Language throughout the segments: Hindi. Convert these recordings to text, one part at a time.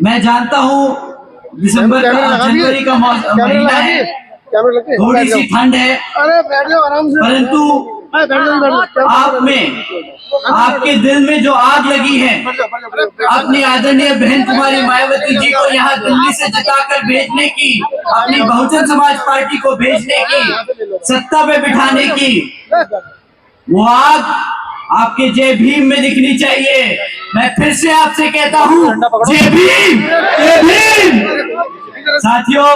मैं जानता हूँ दिसंबर का जनवरी का महीना है, थोड़ी सी ठंड है, परंतु आप में, आपके दिल में जो आग लगी है अपनी आदरणीय बहन कुमारी मायावती जी को यहाँ दिल्ली से जिताकर भेजने की, अपनी बहुजन समाज पार्टी को भेजने की, सत्ता पे बिठाने की, वो आग आपके जय भीम में दिखनी चाहिए। मैं फिर से आपसे कहता हूँ, जय भीम, जय भीम। साथियों,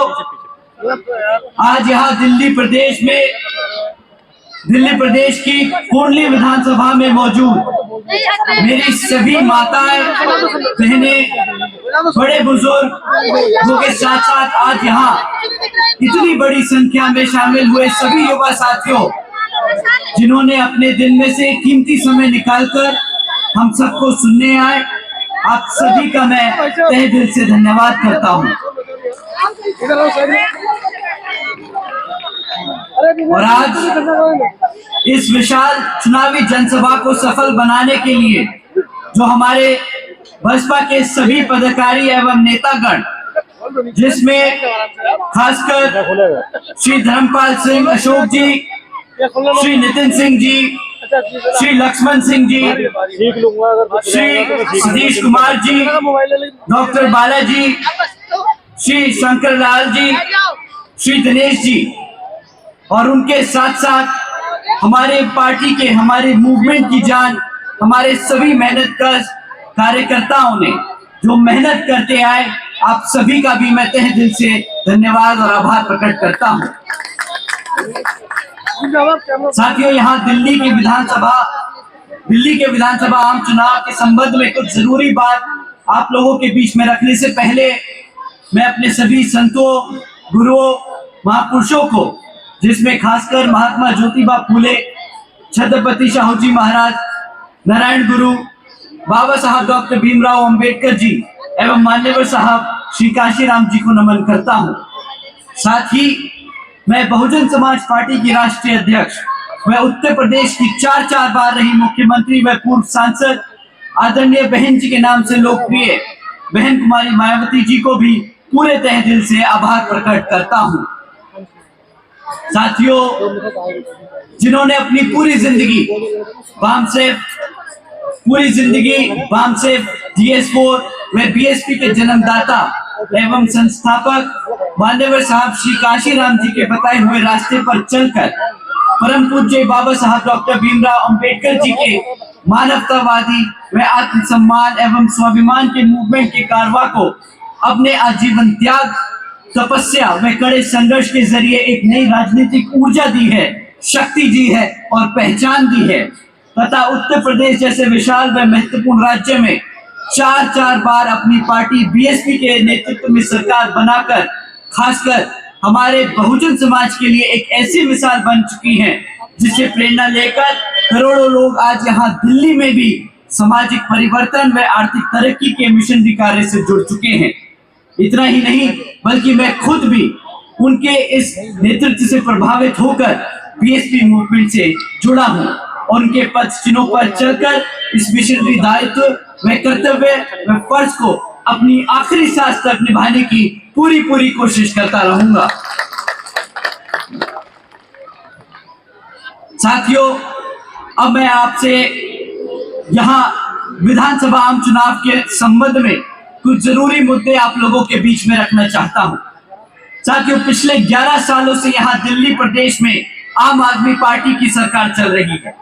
आज यहाँ दिल्ली प्रदेश की कुंडली विधानसभा में मौजूद मेरी सभी माताएं, बहनें, बड़े बुजुर्गों के साथ साथ आज यहाँ इतनी बड़ी संख्या में शामिल हुए सभी युवा साथियों, जिन्होंने अपने दिन में से कीमती समय निकालकर हम सबको सुनने आए, आप सभी का मैं तहे दिल से धन्यवाद करता हूँ। और आज इस विशाल चुनावी जनसभा को सफल बनाने के लिए जो हमारे बसपा के सभी पदाधिकारी एवं नेतागण, जिसमें खासकर श्री धर्मपाल सिंह अशोक जी, श्री नितिन सिंह जी, श्री लक्ष्मण सिंह जी, श्री सतीश कुमार जी, डॉक्टर बालाजी, श्री शंकर लाल जी, श्री दिनेश जी, और उनके साथ साथ हमारे पार्टी के, हमारे मूवमेंट की जान, हमारे सभी मेहनतकश कार्यकर्ताओं ने जो मेहनत करते आए, आप सभी का भी मैं तहे दिल से धन्यवाद और आभार प्रकट करता हूं। साथियों, यहाँ दिल्ली के विधानसभा आम चुनाव के संबंध में कुछ जरूरी बात आप लोगों के बीच में रखने से पहले मैं अपने सभी संतों, गुरुओं, महापुरुषों को, जिसमें खासकर महात्मा ज्योतिबा फूले, छत्रपति शाहू जी महाराज, नारायण गुरु, बाबा साहब डॉक्टर भीमराव अंबेडकर जी एवं मान्यवर साहब श्री काशीराम जी को नमन करता हूं। साथ ही मैं बहुजन समाज पार्टी की राष्ट्रीय अध्यक्ष, मैं उत्तर प्रदेश की 4 बार रही मुख्यमंत्री व पूर्व सांसद आदरणीय बहन जी के नाम से लोकप्रिय बहन कुमारी मायावती जी को भी पूरे तहे दिल से आभार प्रकट करता हूं। साथियों, जिन्होंने अपनी पूरी जिंदगी वामसेफ, DS4 व BSP के जन्मदाता एवं संस्थापक मान्यवर साहब श्री काशीराम जी के बताए हुए रास्ते पर चलकर परम पूज्य बाबा साहब डॉक्टर भीमराव अंबेडकर जी के मानवतावादी व आत्मसम्मान एवं स्वाभिमान के मूवमेंट के कारवा को अपने आजीवन त्याग, तपस्या व कड़े संघर्ष के जरिए एक नई राजनीतिक ऊर्जा दी है, शक्ति दी है और पहचान दी है, तथा उत्तर प्रदेश जैसे विशाल व महत्वपूर्ण राज्य में 4 बार अपनी पार्टी BSP के नेतृत्व में सरकार बनाकर खासकर हमारे बहुजन समाज के लिए एक ऐसी मिसाल बन चुकी है, जिसे प्रेरणा लेकर करोड़ों लोग आज यहाँ दिल्ली में भी सामाजिक परिवर्तन व आर्थिक तरक्की के मिशनरी कार्य से जुड़ चुके हैं। इतना ही नहीं, बल्कि मैं खुद भी उनके इस नेतृत्व से प्रभावित होकर BSP मूवमेंट से जुड़ा हूं और उनके पथ चिन्हों पर चलकर इस मिशनरी दायित्व व कर्तव्य व फर्ज को अपनी आखिरी सांस तक निभाने की पूरी कोशिश करता रहूंगा। साथियों, अब मैं आपसे यहाँ विधानसभा आम चुनाव के संबंध में कुछ जरूरी मुद्दे आप लोगों के बीच में रखना चाहता हूं। साथियों, पिछले 11 सालों से यहाँ दिल्ली प्रदेश में आम आदमी पार्टी की सरकार चल रही है,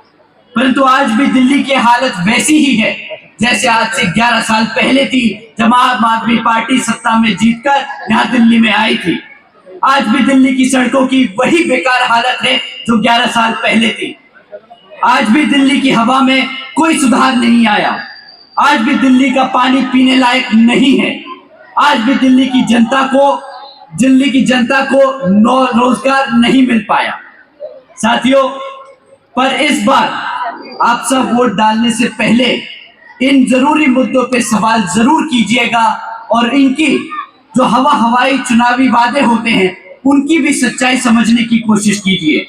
परंतु आज भी दिल्ली की हालत वैसी ही है जैसे आज से 11 साल पहले थी, जब आम आदमी पार्टी सत्ता में जीतकर यहाँ दिल्ली में आई थी। आज भी दिल्ली की सड़कों की वही बेकार हालत है जो 11 साल पहले थी। आज भी दिल्ली की हवा में कोई सुधार नहीं आया। आज भी दिल्ली का पानी पीने लायक नहीं है। आज भी दिल्ली की जनता को रोजगार नहीं मिल पाया। साथियों, पर इस बार आप सब वोट डालने से पहले इन जरूरी मुद्दों पे सवाल जरूर कीजिएगा और इनकी जो हवाई चुनावी वादे होते हैं उनकी भी सच्चाई समझने की कोशिश कीजिए।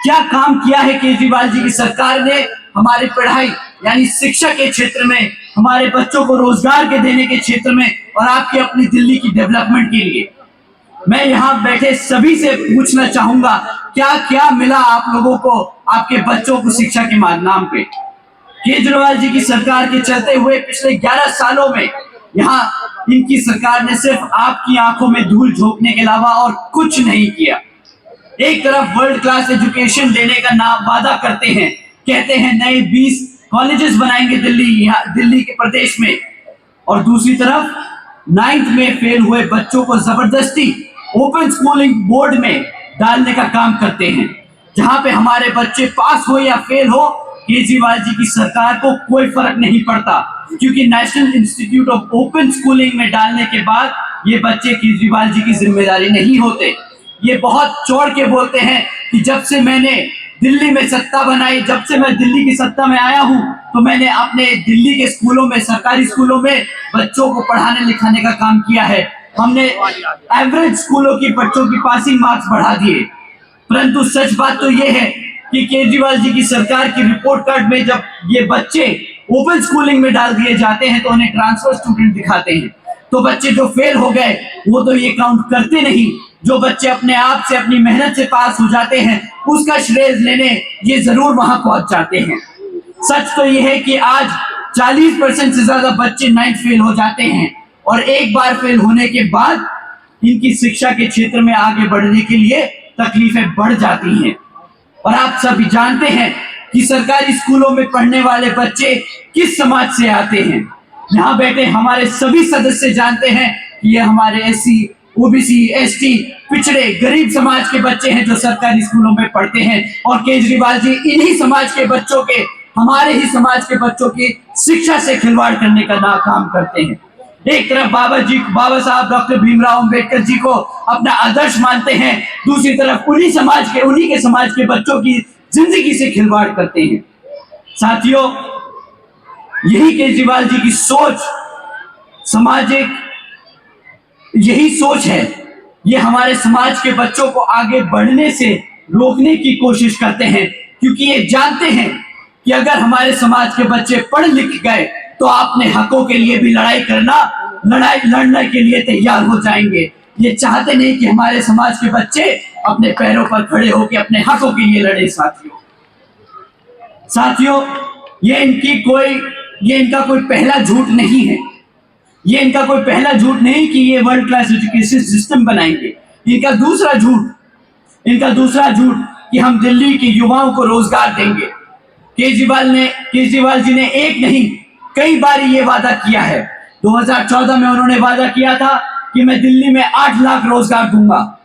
क्या काम किया है केजरीवाल जी की सरकार ने हमारी पढ़ाई, यानी शिक्षा के क्षेत्र में, हमारे बच्चों को रोजगार के देने के क्षेत्र में और आपकी अपनी दिल्ली की डेवलपमेंट के लिए। मैं यहाँ बैठे सभी से पूछना चाहूंगा, क्या क्या मिला आप लोगों को आपके बच्चों को शिक्षा के नाम पे? केजरीवाल जी की सरकार के चलते हुए पिछले 11 सालों में यहाँ इनकी सरकार ने सिर्फ आपकी आंखों में धूल झोंकने के अलावा और कुछ नहीं किया। एक तरफ वर्ल्ड क्लास एजुकेशन देने का नाम वादा करते हैं, कहते हैं नए 20 कॉलेजेस बनाएंगे दिल्ली के प्रदेश में, और दूसरी तरफ 9th में फेल हुए बच्चों को जबरदस्ती ओपन स्कूलिंग बोर्ड में डालने का काम करते हैं, जहां पे हमारे बच्चे पास हो या फेल हो, केजरीवाल जी की सरकार को कोई फर्क नहीं पड़ता, क्योंकि national institute of open schooling में डालने के बाद ये बच्चे केजरीवाल जी की जिम्मेदारी नहीं होते। ये बहुत चौड़ के बोलते हैं कि जब से मैंने दिल्ली में सत्ता बनाई, जब से मैं दिल्ली की सत्ता में आया हूं, तो मैंने अपने दिल्ली के स्कूलों में, सरकारी स्कूलों में बच्चों को पढ़ाने लिखाने का काम किया है। हमने एवरेज स्कूलों की बच्चों की पासिंग मार्क्स बढ़ा दिए। परंतु सच बात तो यह है कि केजरीवाल जी की सरकार की रिपोर्ट कार्ड में जब ये बच्चे ओपन स्कूलिंग में डाल दिए जाते हैं तो उन्हें ट्रांसफर स्टूडेंट दिखाते हैं। तो बच्चे जो फेल हो गए वो तो ये काउंट करते नहीं। जो बच्चे अपने आप से, अपनी मेहनत से पास हो जाते हैं, उसका श्रेय लेने ये जरूर वहां पहुंच जाते हैं। सच तो ये है कि आज 40% से ज्यादा बच्चे 9th फेल हो जाते हैं, और एक बार फेल होने के बाद इनकी शिक्षा के क्षेत्र में आगे बढ़ने के लिए तकलीफें बढ़ जाती हैं। और आप सभी जानते हैं कि सरकारी स्कूलों में पढ़ने वाले बच्चे किस समाज से आते हैं। यहाँ बैठे हमारे सभी सदस्य जानते हैं कि ये हमारे SC, OBC, ST, पिछड़े गरीब समाज के बच्चे हैं जो सरकारी स्कूलों में पढ़ते हैं, और केजरीवाल जी इन्हीं समाज के बच्चों के, हमारे ही समाज के बच्चों की शिक्षा से खिलवाड़ करने का काम करते हैं। एक तरफ बाबा साहब डॉक्टर भीमराव अंबेडकर जी को अपना आदर्श मानते हैं, दूसरी तरफ उन्हीं के समाज के बच्चों की जिंदगी से खिलवाड़ करते हैं। साथियों, यही केजरीवाल जी की सोच, सामाजिक यही सोच है, ये हमारे समाज के बच्चों को आगे बढ़ने से रोकने की कोशिश करते हैं, क्योंकि ये जानते हैं कि अगर हमारे समाज के बच्चे पढ़ लिख गए तो अपने हकों के लिए भी लड़ने के लिए तैयार हो जाएंगे। ये चाहते नहीं कि हमारे समाज के बच्चे अपने पैरों पर खड़े होकर अपने हकों के लिए लड़े। साथियों, ये इनका कोई पहला झूठ नहीं है। ये इनका कोई पहला झूठ नहीं कि ये वर्ल्ड क्लास एजुकेशन सिस्टम बनाएंगे। इनका दूसरा झूठ कि हम दिल्ली के युवाओं को रोजगार देंगे। केजरीवाल जी ने एक नहीं, कई बार ये वादा किया है। 2014 में उन्होंने वादा किया था कि मैं दिल्ली में 8 लाख रोजगार दूंगा।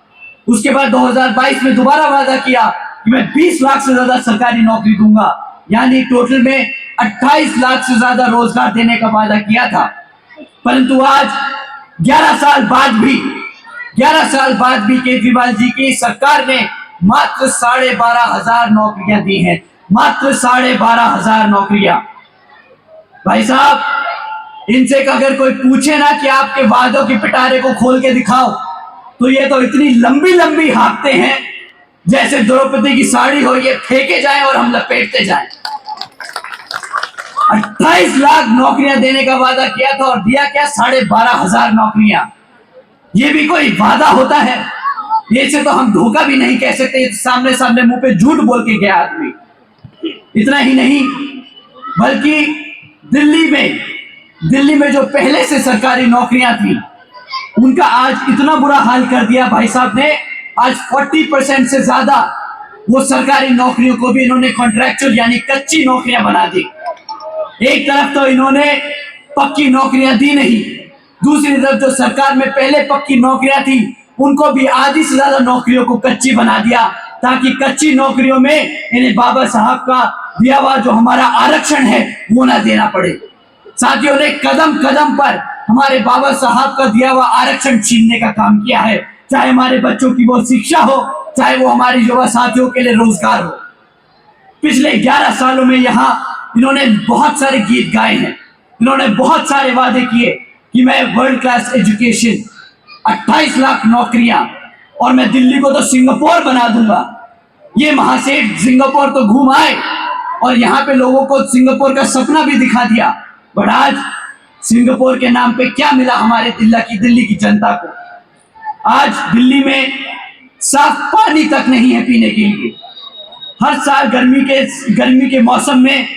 उसके बाद 2022 में दोबारा वादा किया कि मैं 20 लाख से ज्यादा सरकारी नौकरी दूंगा, यानी टोटल में 28 लाख से ज्यादा रोजगार देने का वादा किया था। परंतु आज 11 साल बाद भी केजरीवाल जी की सरकार ने मात्र 12,500 नौकरियां दी हैं। मात्र 12,500 नौकरियां। भाई साहब, इनसे अगर कोई पूछे ना कि आपके वादों के पिटारे को खोल के दिखाओ, तो ये तो इतनी लंबी हाँकते हैं जैसे द्रौपदी की साड़ी हो, ये फेंके जाए और हम लपेटते जाएं। 28 लाख नौकरियां देने का वादा किया था और दिया क्या? 12,500 नौकरियां। ये भी कोई वादा होता है? ये से तो हम धोखा भी नहीं कह सकते, सामने मुंह पे झूठ बोल के गया आदमी। इतना ही नहीं, बल्कि दिल्ली में जो पहले से सरकारी नौकरियां थी, उनका आज इतना बुरा हाल कर दिया भाई साहब ने। आज 40% से ज्यादा वो सरकारी नौकरियों को भी इन्होंने कॉन्ट्रैक्चुअल यानी कच्ची नौकरियां बना दी। एक तरफ तो इन्होंने पक्की नौकरियां दी नहीं, दूसरी तरफ जो सरकार में पहले पक्की नौकरियां थी उनको भी आधी से ज्यादा नौकरियों को कच्ची बना दिया, ताकि कच्ची नौकरियों में इन्हें बाबा साहब का दिया हुआ जो हमारा आरक्षण है वो ना देना पड़े। साथियों ने कदम कदम पर हमारे बाबा साहब का दिया हुआ आरक्षण छीनने का काम किया है, चाहे हमारे बच्चों की वो शिक्षा हो, चाहे वो हमारे युवा साथियों के लिए रोजगार हो। पिछले 11 सालों में यहाँ इन्होंने बहुत सारे गीत गाए हैं, इन्होंने बहुत सारे वादे किए कि मैं वर्ल्ड क्लास एजुकेशन, 28 लाख नौकरियां, और मैं दिल्ली को तो सिंगापुर बना दूंगा। ये महासेठ सिंगापुर तो घूम आए, और यहाँ पे लोगों को सिंगापुर का सपना भी दिखा दिया। बट आज सिंगापुर के नाम पे क्या मिला हमारे दिल्ली की जनता को? आज दिल्ली में साफ पानी तक नहीं है पीने के लिए। हर साल गर्मी के मौसम में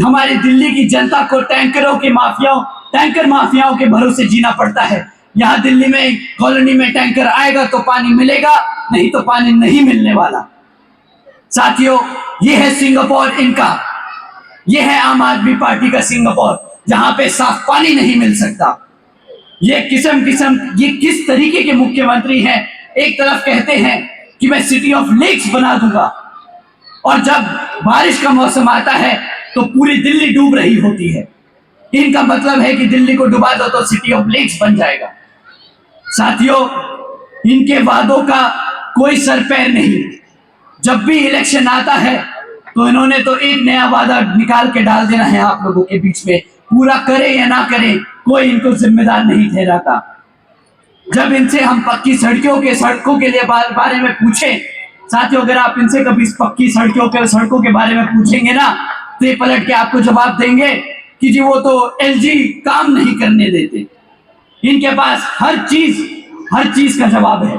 हमारी दिल्ली की जनता को टैंकर माफियाओं के भरोसे जीना पड़ता है। यहाँ दिल्ली में कॉलोनी में टैंकर आएगा तो पानी मिलेगा, नहीं तो पानी नहीं मिलने वाला। साथियों, ये है सिंगापुर इनका, ये है आम आदमी पार्टी का सिंगापुर, जहां पे साफ पानी नहीं मिल सकता। ये किस तरीके के मुख्यमंत्री हैं? एक तरफ कहते हैं कि मैं सिटी ऑफ लेक्स बना दूंगा, और जब बारिश का मौसम आता है तो पूरी दिल्ली डूब रही होती है। इनका मतलब है कि दिल्ली को डुबा दो तो सिटी ऑफ लेक्स बन जाएगा। साथियों, इनके वादों का कोई सर पैर नहीं। जब भी इलेक्शन आता है तो इन्होंने तो एक नया वादा निकाल के डाल देना है आप लोगों के बीच में। पूरा करे या ना करे, कोई इनको जिम्मेदार नहीं ठहराता। जब इनसे हम पक्की सड़कों के लिए बारे में पूछे, साथियों, अगर आप इनसे कभी पक्की सड़कों के बारे में पूछेंगे ना, तो ये पलट के आपको जवाब देंगे कि जी वो तो एलजी काम नहीं करने देते। इनके पास हर चीज का जवाब है।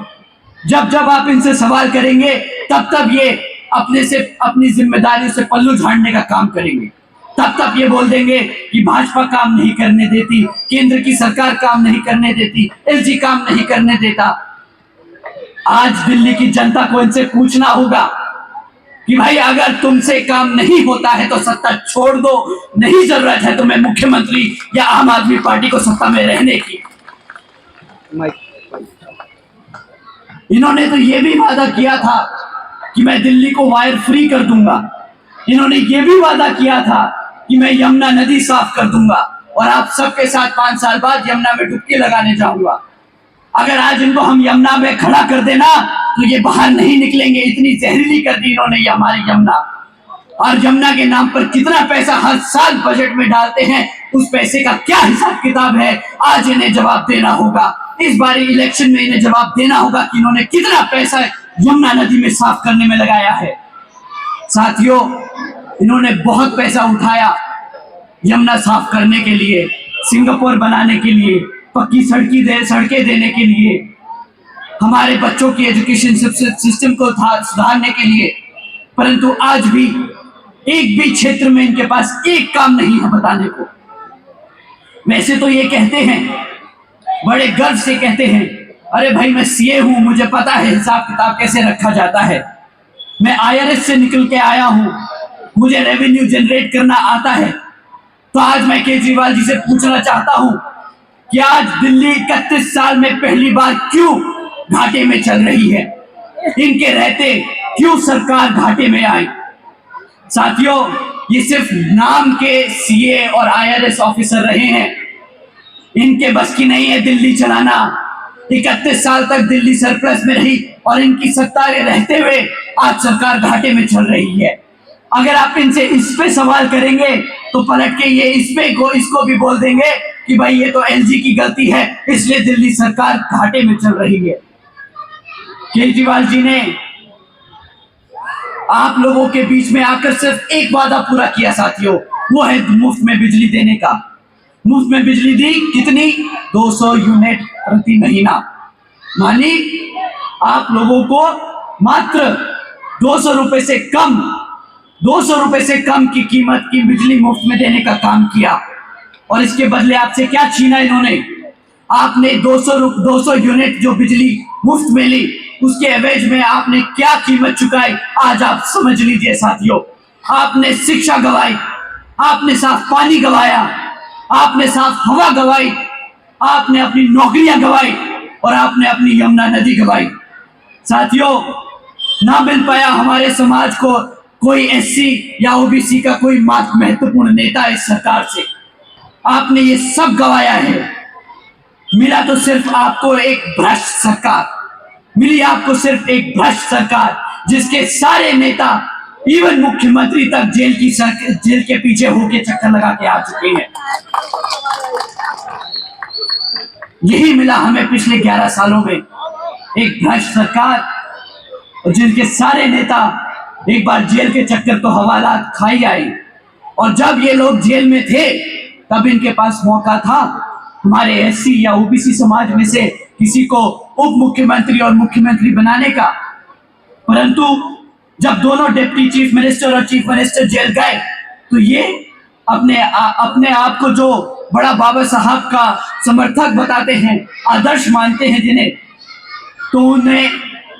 जब आप इनसे सवाल करेंगे तब ये अपनी जिम्मेदारी से पल्लू झाड़ने का काम करेंगे। तब ये बोल देंगे कि भाजपा काम नहीं करने देती, केंद्र की सरकार काम नहीं करने देती, एलजी काम नहीं करने देता। आज दिल्ली की जनता को इनसे पूछना होगा कि भाई अगर तुमसे काम नहीं होता है तो सत्ता छोड़ दो, नहीं जरूरत है तुम्हें मुख्यमंत्री या आम आदमी पार्टी को सत्ता में रहने की। इन्होंने तो ये भी वादा किया था कि मैं दिल्ली को वायर फ्री कर दूंगा। इन्होंने ये भी वादा किया था कि मैं यमुना नदी साफ कर दूंगा और आप सबके साथ 5 साल बाद यमुना में डुबकी लगाने जाऊंगा। अगर आज इनको हम यमुना में खड़ा कर देना तो ये बाहर नहीं निकलेंगे। इतनी जहरीली कर दी इन्होंने ये हमारी यमुना। और यमुना के नाम पर कितना पैसा हर साल बजट में डालते हैं, उस पैसे का क्या हिसाब किताब है, आज इन्हें जवाब देना होगा। इस बारी इलेक्शन में इन्हें जवाब देना होगा कि इन्होंने कितना पैसा यमुना नदी में साफ करने में लगाया है। साथियों, इन्होंने बहुत पैसा उठाया यमुना साफ करने के लिए, सिंगापुर बनाने के लिए, पक्की सड़कें देने के लिए, हमारे बच्चों की एजुकेशन सिस्टम को सुधारने के लिए। परंतु आज भी एक भी क्षेत्र में इनके पास एक काम नहीं है बताने को। वैसे तो ये कहते हैं, बड़े गर्व से कहते हैं, अरे भाई मैं सीए हूं, मुझे पता है हिसाब किताब कैसे रखा जाता है, मैं आईआरएस से निकल के आया हूं, मुझे रेवेन्यू जनरेट करना आता है। तो आज मैं केजरीवाल जी से पूछना चाहता हूं कि आज दिल्ली 31 साल में पहली बार क्यों घाटे में चल रही है? इनके रहते क्यों सरकार घाटे में आई? साथियों, ये सिर्फ नाम के सीए और आईआरएस ऑफिसर रहे हैं, इनके बस की नहीं है दिल्ली चलाना। 31 साल तक दिल्ली सरप्लस में रही और इनकी सत्ता रहते हुए आज सरकार घाटे में चल रही है। अगर आप इनसे इस पे सवाल करेंगे तो पलट के ये इसको भी बोल देंगे कि भाई ये तो एलजी की गलती है, इसलिए दिल्ली सरकार घाटे में चल रही है। केजरीवाल जी ने आप लोगों के बीच में आकर सिर्फ एक वादा पूरा किया साथियों, वो है मुफ्त में बिजली देने का। मुफ्त में बिजली दी कितनी? 200 यूनिट प्रति महीना। मानी आप लोगों को मात्र 200 रुपए से कम की कीमत की बिजली मुफ्त में देने का काम किया। और इसके बदले आपसे क्या छीना इन्होंने? आपने 200 यूनिट जो बिजली मुफ्त में ली, उसके एवज में आपने क्या कीमत चुकाई, आज आप समझ लीजिए साथियों। आपने शिक्षा गवाई, आपने साफ पानी गवाया, आपने साफ हवा गवाई, आपने अपनी नौकरियां गवाई और आपने अपनी यमुना नदी गवाई। साथियों, ना मिल पाया हमारे समाज को कोई एससी या ओबीसी का कोई महत्वपूर्ण नेता इस सरकार से। आपने ये सब गवाया है। मिला तो सिर्फ आपको एक भ्रष्ट सरकार, मिली आपको सिर्फ एक भ्रष्ट सरकार, जिसके सारे नेता इवन मुख्यमंत्री तक जेल के पीछे होके चक्कर लगा के आ चुके हैं। यही मिला हमें पिछले 11 सालों में, एक भ्रष्ट सरकार, और जिनके सारे नेता एक बार जेल के चक्कर तो हवालात खाई आई, और जब ये लोग जेल में थे तब इनके पास मौका था हमारे एससी या ओबीसी समाज में से किसी को उप मुख्यमंत्री और मुख्यमंत्री बनाने का। परंतु जब दोनों डिप्टी चीफ मिनिस्टर और चीफ मिनिस्टर जेल गए तो ये अपने आप को जो बड़ा बाबा साहब का समर्थक बताते हैं, आदर्श मानते हैं जिन्हें, तो उन्हें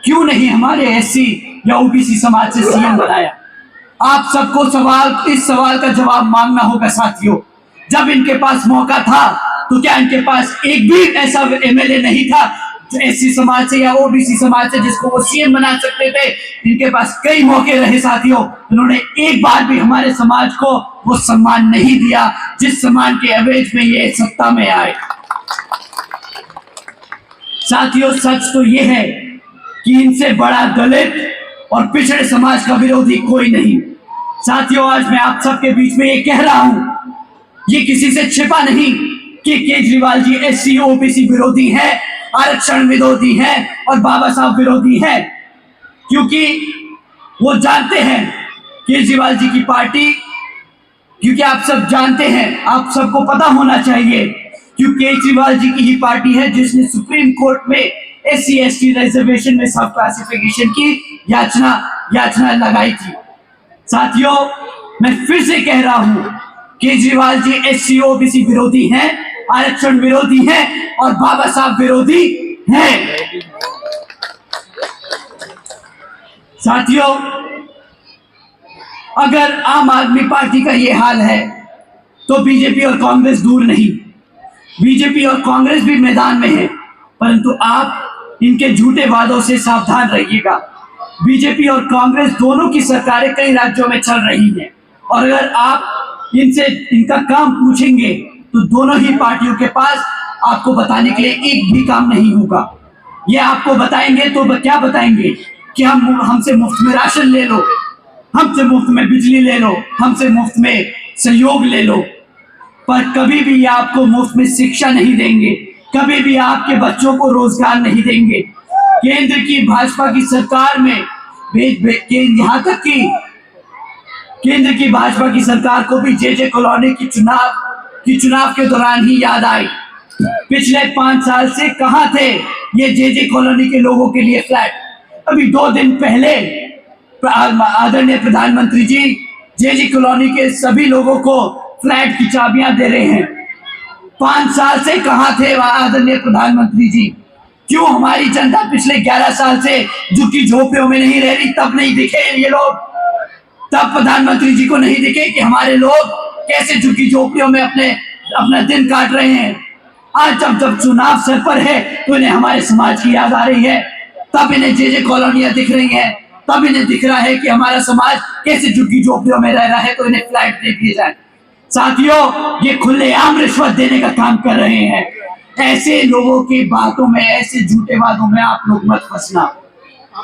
क्यों नहीं हमारे एससी या ओबीसी समाज से सीएम बनाया। आप सबको इस सवाल का जवाब मांगना होगा साथियों। जब इनके पास मौका था तो क्या इनके पास एक भी ऐसा एमएलए नहीं था जो एससी समाज से या ओबीसी समाज से जिसको वो सीएम बना सकते थे। इनके पास कई मौके रहे साथियों, उन्होंने एक बार भी हमारे समाज को वो सम्मान नहीं दिया जिस सम्मान के एवरेज में ये सत्ता में आए। साथियों, सच तो ये है कि इनसे बड़ा दलित और पिछड़े समाज का विरोधी कोई नहीं। साथियों, आज मैं आप सबके बीच में ये कह रहा हूं, ये किसी से छिपा नहीं कि केजरीवाल जी एससी ओबीसी विरोधी हैं, आरक्षण विरोधी हैं और बाबा साहब विरोधी हैं, क्योंकि वो जानते हैं केजरीवाल जी की पार्टी, क्योंकि आप सब जानते हैं, आप सबको पता होना चाहिए, क्योंकि केजरीवाल जी की ही पार्टी है जिसने सुप्रीम कोर्ट में एससी एसटी रिजर्वेशन में सब क्लासिफिकेशन की याचना लगाई थी। साथियों, मैं फिर से कह रहा हूं, केजरीवाल जी एससी ओबीसी विरोधी हैं, आरक्षण विरोधी हैं और बाबा साहब विरोधी हैं। साथियों, अगर आम आदमी पार्टी का ये हाल है तो बीजेपी और कांग्रेस दूर नहीं। बीजेपी और कांग्रेस भी मैदान में है, परंतु आप इनके झूठे वादों से सावधान रहिएगा। बीजेपी और कांग्रेस दोनों की सरकारें कई राज्यों में चल रही हैं, और अगर आप इनसे इनका काम पूछेंगे तो दोनों ही पार्टियों के पास आपको बताने के लिए एक भी काम नहीं होगा। ये आपको बताएंगे तो क्या बताएंगे कि हमसे मुफ्त में राशन ले लो, हमसे मुफ्त में बिजली ले लो, हमसे मुफ्त में सहयोग ले लो, पर कभी भी आपको मुफ्त में शिक्षा नहीं देंगे, कभी भी आपके बच्चों को रोजगार नहीं देंगे। केंद्र की भाजपा की सरकार में यहाँ तक कि केंद्र की भाजपा की सरकार को भी जे कॉलोनी की चुनाव के दौरान ही याद आई। पिछले 5 साल से कहां थे ये जे कॉलोनी के लोगों के लिए फ्लैट। अभी 2 दिन पहले आदरणीय प्रधानमंत्री जी जे कॉलोनी के सभी लोगों को फ्लैट की चाबियां दे रहे हैं। 5 साल से कहां थे आदरणीय प्रधानमंत्री जी? क्यों हमारी जनता पिछले 11 साल से झुग्गी झोपड़ियों में नहीं रह रही? तब नहीं दिखे ये लोग, तब प्रधानमंत्री जी को नहीं दिखे कि हमारे लोग कैसे झुग्गी झोपड़ियों में अपना दिन काट रहे हैं। आज जब चुनाव सर पर है तो इन्हें हमारे समाज की याद आ रही है, तब इन्हें जे कॉलोनियां दिख रही हैं, तब इन्हें दिख रहा है कि हमारा समाज कैसे झुग्गी झोपड़ियों में रह रहा है, तो इन्हें फ्लैट दे दिए जाए। साथियों, ये खुलेआम रिश्वत देने का काम कर रहे हैं। ऐसे लोगों की बातों में, ऐसे झूठे वादों में आप लोग मत फंसना।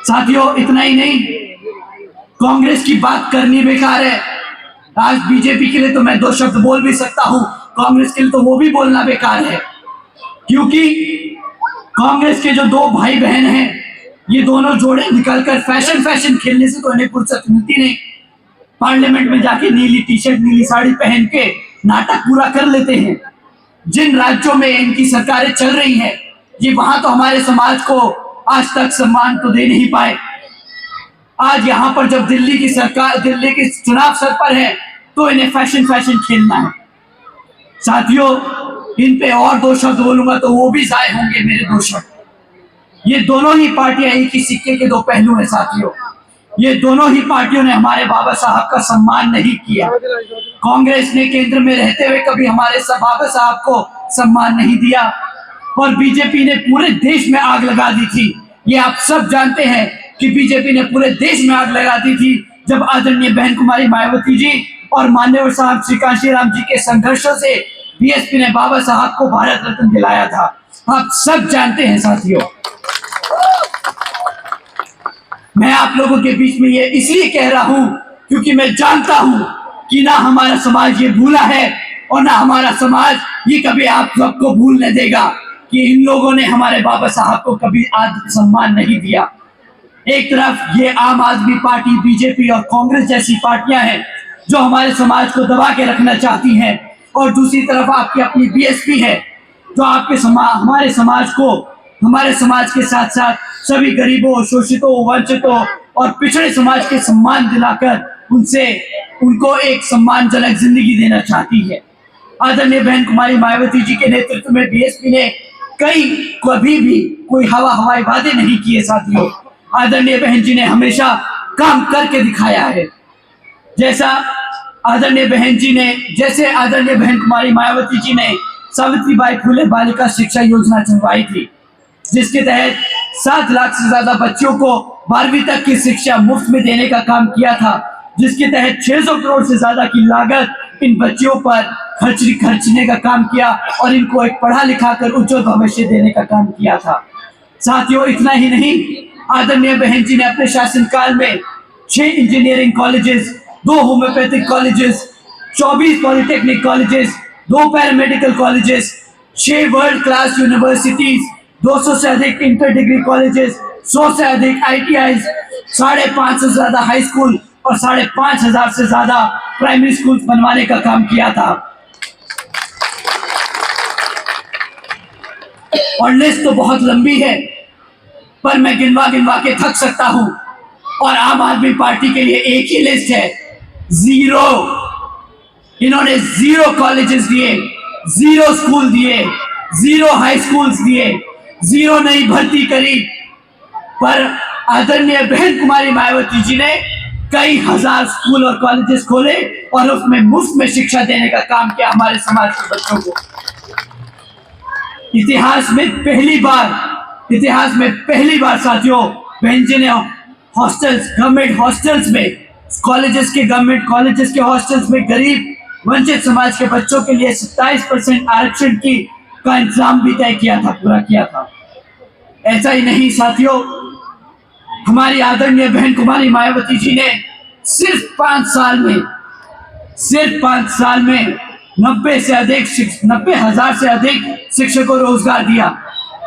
साथियों, इतना ही नहीं, कांग्रेस की बात करनी बेकार है। आज बीजेपी के लिए तो मैं 2 शब्द बोल भी सकता हूं, कांग्रेस के लिए तो वो भी बोलना बेकार है, क्योंकि कांग्रेस के जो 2 भाई बहन हैं, ये दोनों जोड़े निकलकर फैशन खेलने से तो इन्हें फुर्सत मिलती नहीं। पार्लियामेंट में जाके नीली टी-शर्ट नीली साड़ी पहन के नाटक पूरा कर लेते हैं। जिन राज्यों में इनकी सरकारें चल रही हैं, ये वहां तो हमारे समाज को आज तक सम्मान तो दे नहीं पाए। आज यहां पर जब दिल्ली की चुनाव सर पर है तो इन्हें फैशन खेलना है। साथियों, इन पे और 2 शब्द बोलूंगा तो वो भी जाए होंगे मेरे 2 शब्द। ये दोनों ही पार्टियां एक ही सिक्के के 2 पहलू हैं साथियों। ये दोनों ही पार्टियों ने हमारे बाबा साहब का सम्मान नहीं किया। कांग्रेस ने केंद्र में रहते हुए कभी हमारे बाबा साहब को सम्मान नहीं दिया, और बीजेपी ने पूरे देश में आग लगा दी थी। ये आप सब जानते हैं कि बीजेपी ने पूरे देश में आग लगा दी थी जब आदरणीय बहन कुमारी मायावती जी और मान्यवर साहब श्री कांशीराम जी के संघर्षों से बीएसपी ने बाबा साहब को भारत रत्न दिलाया था। आप सब जानते हैं साथियों। मैं आप लोगों के बीच में ये इसलिए कह रहा हूं क्योंकि मैं जानता हूं कि ना हमारा समाज ये भूला है और ना हमारा समाज ये कभी आप सबको भूलने देगा कि इन लोगों ने हमारे बाबा साहब को कभी आदर सम्मान नहीं दिया। एक तरफ ये आम आदमी पार्टी, बीजेपी और कांग्रेस जैसी पार्टियां हैं जो हमारे समाज को दबा के रखना चाहती हैं, और दूसरी तरफ आपकी अपनी बीएसपी है जो आपके हमारे समाज के साथ साथ सभी गरीबों, शोषितों, वंचितों और पिछड़े समाज के सम्मान दिलाकर उनको एक सम्मानजनक जिंदगी देना चाहती है। आदरणीय बहन कुमारी मायावती जी के नेतृत्व में बीएसपी ने कभी भी कोई हवाई वादे नहीं किए साथियों। आदरणीय बहन जी ने हमेशा काम करके दिखाया है। जैसे आदरणीय बहन कुमारी मायावती जी ने सावित्रीबाई फुले बालिका शिक्षा योजना चलवाई थी, जिसके तहत 7 लाख से ज्यादा बच्चों को 12वीं तक की शिक्षा मुफ्त में देने का काम किया था, जिसके तहत 600 करोड़ से ज्यादा की लागत इन बच्चों पर खर्चने का काम किया और इनको एक पढ़ा लिखा कर उज्जवल भविष्य देने का काम किया था। साथियों, इतना ही नहीं, आदरणीय बहन जी ने अपने शासनकाल में 6 engineering colleges, 2 homeopathic colleges, 24 polytechnic colleges, 2 paramedical colleges, 6 world class universities, 200 से अधिक इंटर डिग्री कॉलेजेस, 100 से अधिक ITIs, 550 से ज्यादा हाई स्कूल और 5,500 से ज्यादा प्राइमरी स्कूल बनवाने का काम किया था। और लिस्ट तो बहुत लंबी है, पर मैं गिनवा के थक सकता हूं। और आम आदमी पार्टी के लिए एक ही लिस्ट है, 0। इन्होंने 0 कॉलेजेस दिए, 0 स्कूल दिए, 0 हाई स्कूल्स दिए, 0 नई भर्ती करी। पर आदरणीय बहन कुमारी मायावती जी ने कई हजार स्कूल और कॉलेजेस खोले और उसमें मुफ्त में शिक्षा देने का काम किया हमारे समाज के बच्चों को। इतिहास में पहली बार साथियों, बहन जी ने गवर्नमेंट हॉस्टल्स में, गवर्नमेंट कॉलेजेस के हॉस्टल्स में गरीब वंचित समाज के बच्चों के लिए 27% आरक्षण का इंतजाम भी पूरा किया था। ऐसा ही नहीं साथियों, हमारी आदरणीय बहन कुमारी मायावती जी ने सिर्फ 5 साल में 90,000 से अधिक शिक्षकों को रोजगार दिया,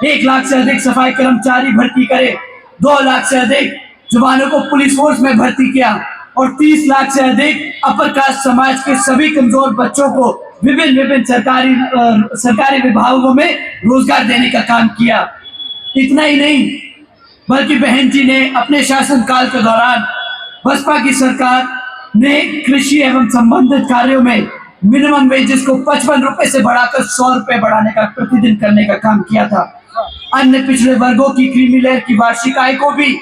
1 लाख से अधिक सफाई कर्मचारी भर्ती करे, 2 लाख से अधिक जवानों को पुलिस फोर्स में भर्ती किया और 30 लाख से अधिक अपर कास्ट समाज के सभी कमजोर बच्चों को विभिन्न सरकारी विभागों में रोजगार देने का काम किया। इतना ही नहीं, बल्कि बहन जी ने अपने शासनकाल के दौरान बसपा की सरकार ने कृषि एवं संबंधित कार्यों में मिनिमम वेजेस को 55 रुपए से बढ़ाकर 100 रुपए बढ़ाने का प्रतिदिन करने का काम किया था। अन्य पिछड़े वर्गों की क्रीमी लेयर की वार्षिक आय को भी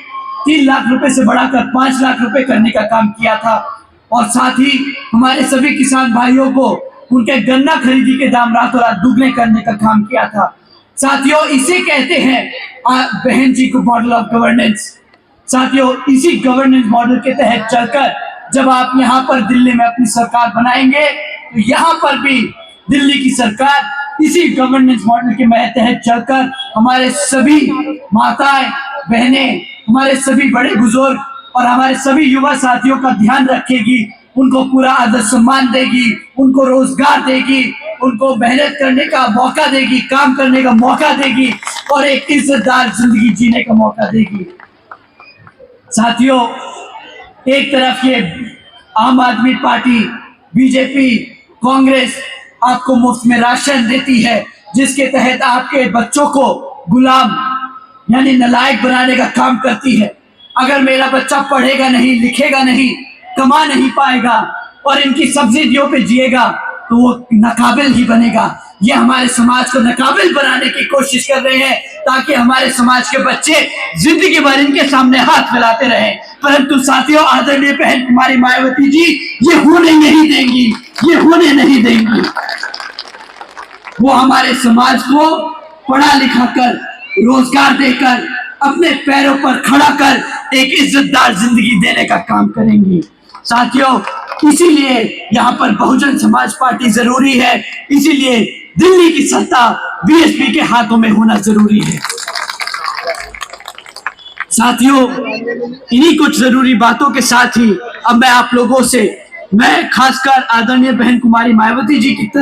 3 लाख रुपए से बढ़ाकर 5 लाख रुपए करने का काम किया था। और साथ ही हमारे सभी किसान भाइयों को उनके गन्ना खरीदी के दाम रातों रात दुगने करने का काम किया था। साथियों, इसे कहते हैं बहन जी को मॉडल ऑफ गवर्नेंस। साथियों, इसी गवर्नेंस मॉडल के तहत चलकर जब आप यहाँ पर दिल्ली में अपनी सरकार बनाएंगे, तो यहाँ पर भी दिल्ली की सरकार इसी गवर्नेंस मॉडल के तहत चलकर हमारे सभी माताएं, बहनें, हमारे सभी बड़े बुजुर्ग और हमारे सभी युवा साथियों का ध्यान रखेगी, उनको पूरा आदर सम्मान देगी, उनको रोजगार देगी, उनको मेहनत करने का मौका देगी, काम करने का मौका देगी और एक इज्जतदार जिंदगी जीने का मौका देगी। साथियों, एक तरफ ये आम आदमी पार्टी, बीजेपी, कांग्रेस आपको मुफ्त में राशन देती है, जिसके तहत आपके बच्चों को गुलाम यानी नालायक बनाने का काम करती है। अगर मेरा बच्चा पढ़ेगा नहीं, लिखेगा नहीं, कमा नहीं पाएगा और इनकी सब्सिडियों पे जिएगा, तो वो नाकाबिल ही बनेगा। ये हमारे समाज को नाकाबिल बनाने की कोशिश कर रहे हैं ताकि हमारे समाज के बच्चे जिंदगी भर इनके सामने हाथ फैलाते रहें। परंतु साथियों, आदरणीय बहन कुमारी मायावती जी ये होने नहीं देंगी। वो हमारे समाज को पढ़ा लिखा कर, रोजगार देकर, अपने पैरों पर खड़ा कर एक इज्जतदार जिंदगी देने का काम करेंगी। साथियों, इसीलिए यहाँ पर बहुजन समाज पार्टी जरूरी है, इसीलिए दिल्ली की सत्ता बीएसपी के हाथों में होना जरूरी है। साथियों, इन्हीं कुछ जरूरी बातों के साथ ही अब मैं आप लोगों से, मैं खासकर आदरणीय बहन कुमारी मायावती जी की